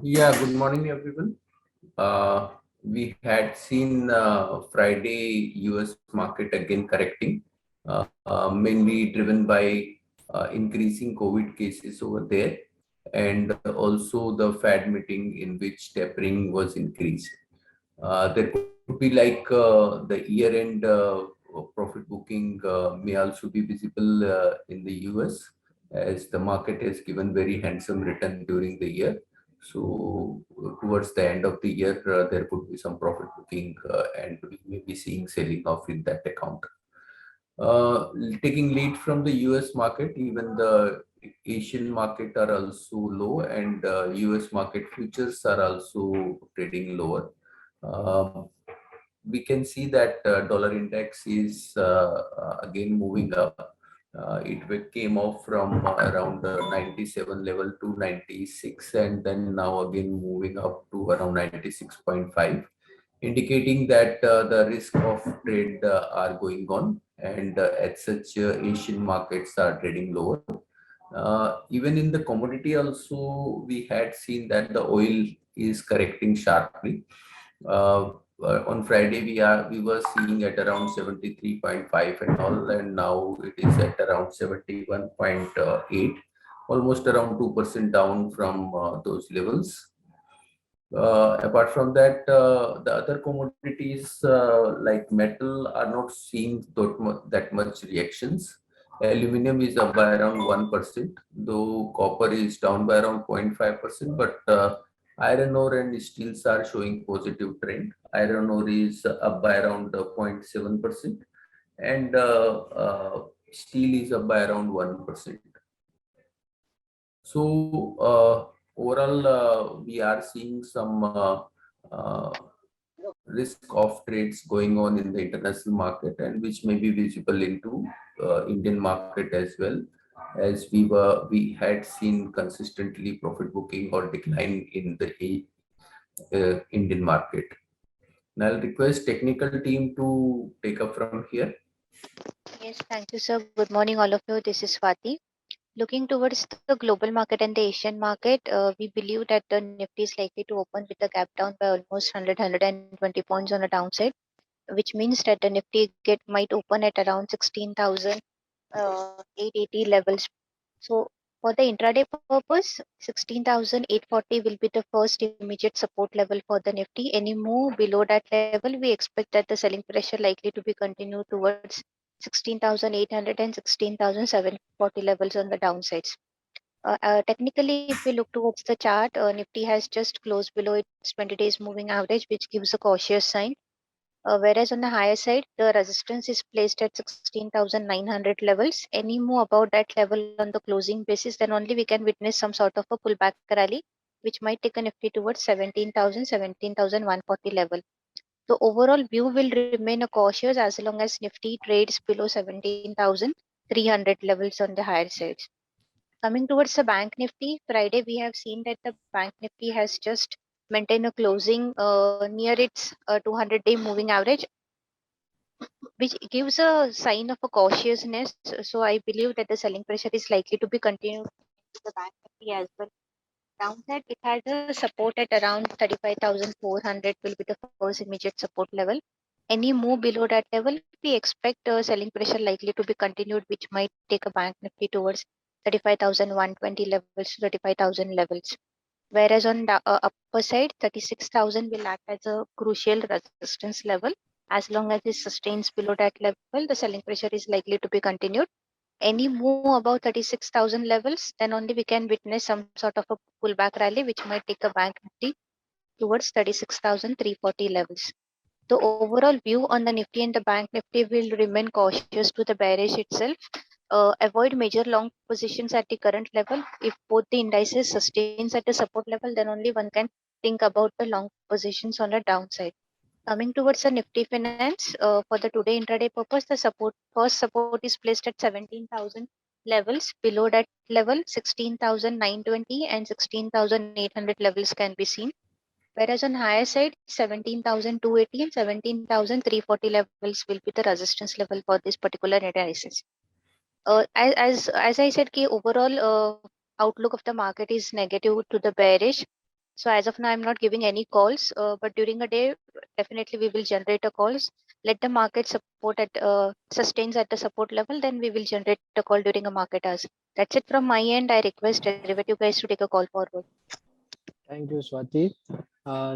Yeah, good morning, everyone. We had seen Friday US market again correcting, mainly driven by increasing COVID cases over there, and also the Fed meeting in which tapering was increased. There could be like the year-end profit booking may also be visible in the US, as the market has given very handsome return during the year. So towards the end of the year, there could be some profit booking, and we may be seeing selling off in that account. Uh, Taking lead from the US market, even the Asian market are also low, and US market futures are also trading lower. Um, we can see that dollar index is again moving up. It came off from around 97 level to 96, and then now again moving up to around 96.5, indicating that the risk of trade are going on, and as such, Asian markets are trading lower. Even in the commodity also, we had seen that the oil is correcting sharply. Uh, on Friday, we were seeing at around 73.5 and all, and now it is at around 71.8, almost around 2% down from those levels. Apart from that, the other commodities like metal are not seeing that much reactions. Aluminum is up by around 1%, though copper is down by around 0.5%, but iron ore and steels are showing positive trend. Iron ore is up by around 0.7%, and steel is up by around 1%. So overall, we are seeing some uh, risk of trades going on in the international market, and which may be visible into Indian market as well, as we had seen consistently profit booking or decline in the Indian market. Now I'll request technical team to take up from here. Yes, thank you, sir. Good morning, all of you. This is Swati. Looking towards the global market and the Asian market, we believe that the Nifty is likely to open with a gap down by almost 120 points on the downside, which means that the Nifty might open at around 16,880 levels. So for the intraday purpose, 16,840 will be the first immediate support level for the Nifty. Any move below that level, we expect that the selling pressure likely to be continued towards 16,800 and 16,740 levels on the downsides. Technically, if we look towards the chart, Nifty has just closed below its 20 days moving average, which gives a cautious sign. Whereas on the higher side, the resistance is placed at 16,900 levels. Any move about that level on the closing basis, then only we can witness some sort of a pullback rally, which might take a Nifty towards 17,000, 17,140 level. The overall view will remain a cautious as long as Nifty trades below 17,300 levels on the higher sides. Coming towards the Bank Nifty, Friday we have seen that the Bank Nifty has just maintained a closing near its 200-day moving average, which gives a sign of a cautiousness. So I believe that the selling pressure is likely to be continued to the Bank Nifty as well. Downside, it has a support at around 35,400 will be the first immediate support level. Any move below that level, we expect selling pressure likely to be continued, which might take a Bank Nifty towards 35,120 levels to 35,000 levels. Whereas on the upper side, 36,000 will act as a crucial resistance level. As long as it sustains below that level, the selling pressure is likely to be continued. Any move above 36,000 levels, then only we can witness some sort of a pullback rally, which might take a Bank Nifty towards 36,340 levels. The overall view on the Nifty and the Bank Nifty will remain cautious to the bearish itself. Avoid major long positions at the current level. If both the indices sustains at the support level, then only one can think about the long positions on the downside. Coming towards the Nifty Finance, for the today intraday purpose, the first support is placed at 17,000 levels. Below that level, 16,920 and 16,800 levels can be seen. Whereas on higher side, 17,280 and 17,340 levels will be the resistance level for this particular analysis. As I said, ki overall outlook of the market is negative to the bearish. So as of now, I'm not giving any calls, but during a day, definitely we will generate a calls. Let the market support at sustains at the support level, then we will generate a call during a market hours. That's it from my end. I request derivative guys to take a call forward. Thank you, Swati.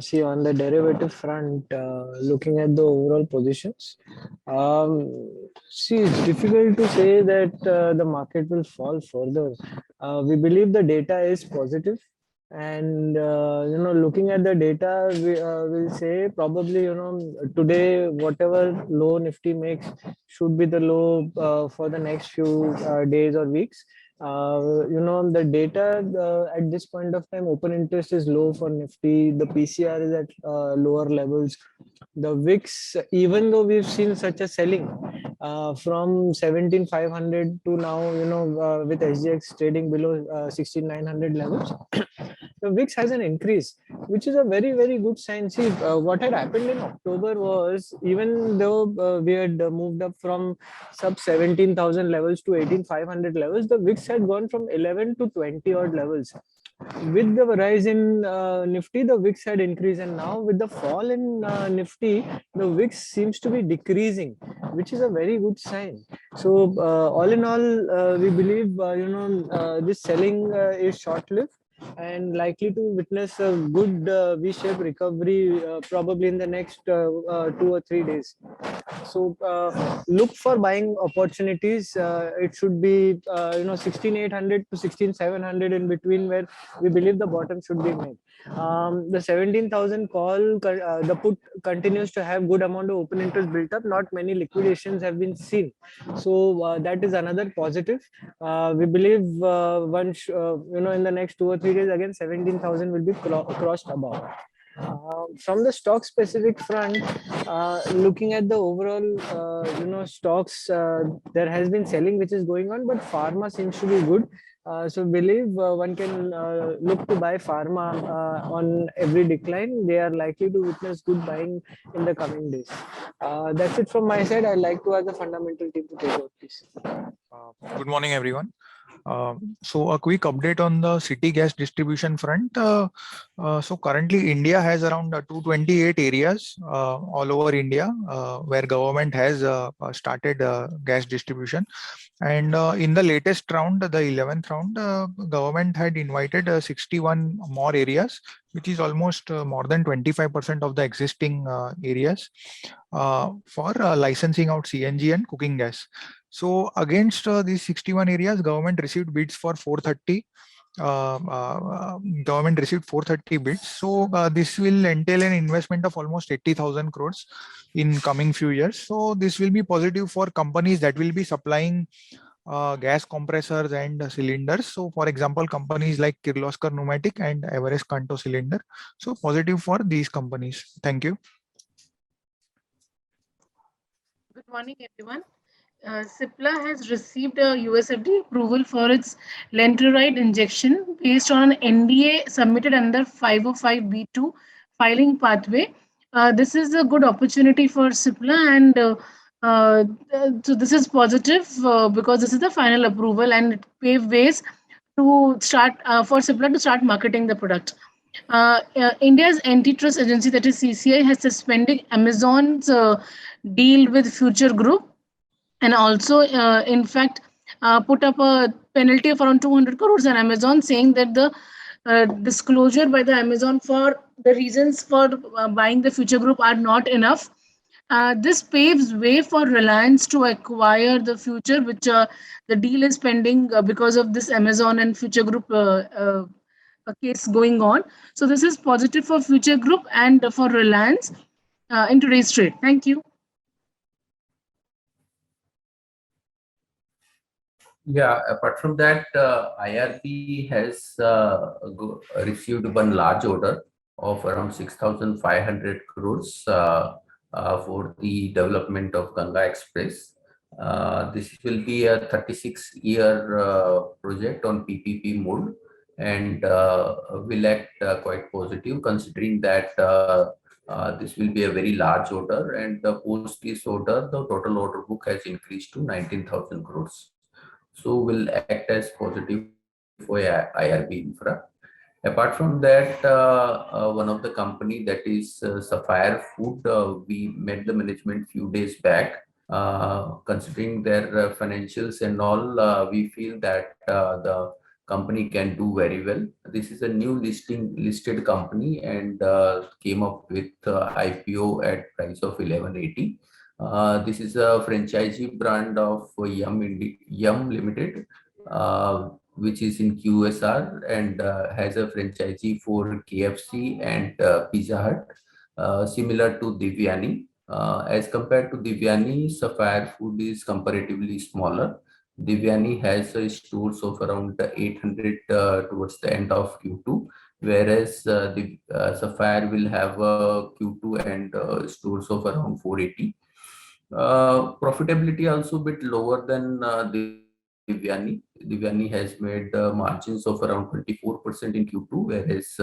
See, on the derivative front, looking at the overall positions, see, it's difficult to say that the market will fall further. We believe the data is positive, and looking at the data, we will say probably today whatever low Nifty makes should be the low for the next few days or weeks. The data at this point of time, open interest is low for Nifty. The PCR is at lower levels. The VIX, even though we've seen such a selling from 17,500 to now, with SGX trading below 16,900 levels, the VIX has an increase, which is a very, very good sign. See, what had happened in October was, even though we had moved up from sub 17,000 levels to 18,500 levels, the VIX had gone from 11 to 20 odd levels. With the rise in Nifty, the VIX had increased, and now with the fall in Nifty, the VIX seems to be decreasing, which is a very good sign. So, all in all, we believe this selling is short-lived and likely to witness a good V-shaped recovery probably in the next 2 or 3 days. So look for buying opportunities. It should be 16,800 to 16,700 in between, where we believe the bottom should be made. The 17,000 call, the put continues to have good amount of open interest built up. Not many liquidations have been seen, so that is another positive. We believe once in the next 2 or 3 days again 17,000 will be crossed above. From the stock specific front, looking at the overall stocks, there has been selling which is going on, but pharma seems to be good. So believe one can look to buy pharma on every decline. They are likely to witness good buying in the coming days. That's it from my side. I'd like to ask the fundamental team to take over, please. Good morning, everyone. So a quick update on the city gas distribution front. So currently India has around 228 areas all over India where government has started gas distribution. And in the latest round, the 11th round, government had invited 61 more areas, which is almost more than 25% of the existing areas for licensing out CNG and cooking gas. So against these 61 areas, government received bids for 430. Government received 430 bids. So this will entail an investment of almost 80,000 crores in coming few years. So this will be positive for companies that will be supplying gas compressors and cylinders. So for example, companies like Kirloskar Pneumatic and Everest Kanto Cylinder. So positive for these companies. Thank you. Good morning, everyone. Cipla has received a USFDA approval for its lenalidomide injection based on an NDA submitted under 505(b)(2) filing pathway. This is a good opportunity for Cipla, and so this is positive because this is the final approval and it paves ways to start for Cipla to start marketing the product. India's antitrust agency, that is CCI, has suspended Amazon's deal with Future Group, and also in fact put up a penalty of around 200 crores on Amazon, saying that the disclosure by the Amazon for the reasons for buying the Future Group are not enough. This paves way for Reliance to acquire the Future, which the deal is pending because of this Amazon and Future Group case going on. So this is positive for Future Group and for Reliance in today's trade. Thank you. Yeah, apart from that, IRB has received one large order of around 6,500 crores for the development of Ganga Express. This will be a 36-year project on PPP mode, and will act quite positive, considering that this will be a very large order, and post this order, the total order book has increased to 19,000 crores. So will act as positive for IRB Infra. Apart from that, one of the company that is Sapphire Food, we met the management few days back. Considering their financials and all, we feel that the company can do very well. This is a new listed company and came up with IPO at price of 1180. This is a franchisee brand of Yum Limited, which is in QSR and has a franchisee for KFC and Pizza Hut, similar to Devyani. As compared to Devyani, Sapphire Food is comparatively smaller. Devyani has stores of around 800 towards the end of Q2, whereas the Sapphire will have Q2 and stores of around 480. Profitability also a bit lower than Devyani. Devyani has made margins of around 24% in Q2, whereas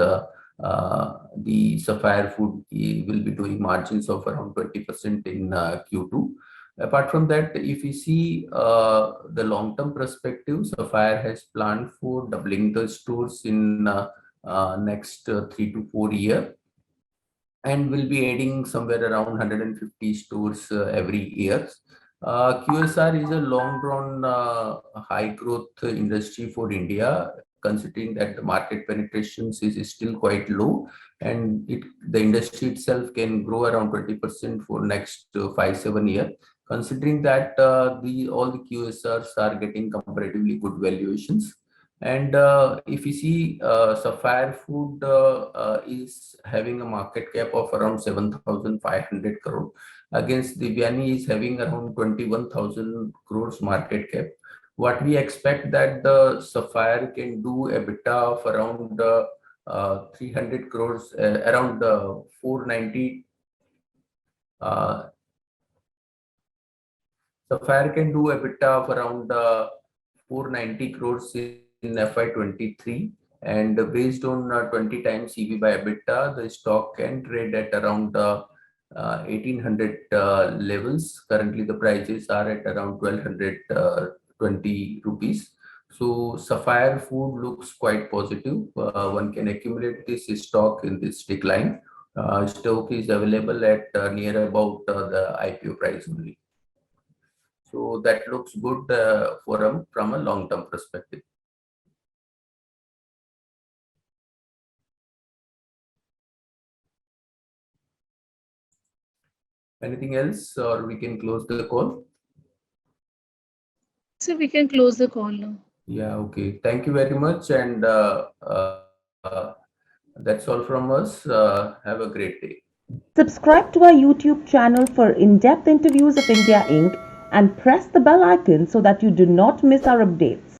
the Sapphire Food will be doing margins of around 20% in Q2. Apart from that, if you see the long-term perspective, Sapphire has planned for doubling the stores in next 3 to 4 years, and will be adding somewhere around 150 stores every year. QSR is a long-run high growth industry for India, considering that the market penetration is still quite low, and the industry itself can grow around 20% for next 5-7 years. Considering that all the QSRs are getting comparatively good valuations. And if you see, Sapphire Food is having a market cap of around 7,500 crore, against Devyani is having around 21,000 crores market cap. What we expect that the Sapphire can do EBITDA of around 300 crores, around 490. Sapphire can do EBITDA of around 490 crores in FY23, and based on 20 times EV by EBITDA, the stock can trade at around 1800 levels. Currently, the prices are at around 1220 rupees. So Sapphire Food looks quite positive. One can accumulate this stock in this decline. Stock is available at near about the IPO price only. So that looks good from a long-term perspective. Anything else, or we can close the call? So we can close the call now. Yeah, okay. Thank you very much. And that's all from us. Have a great day. Subscribe to our YouTube channel for in-depth interviews of India Inc. and press the bell icon so that you do not miss our updates.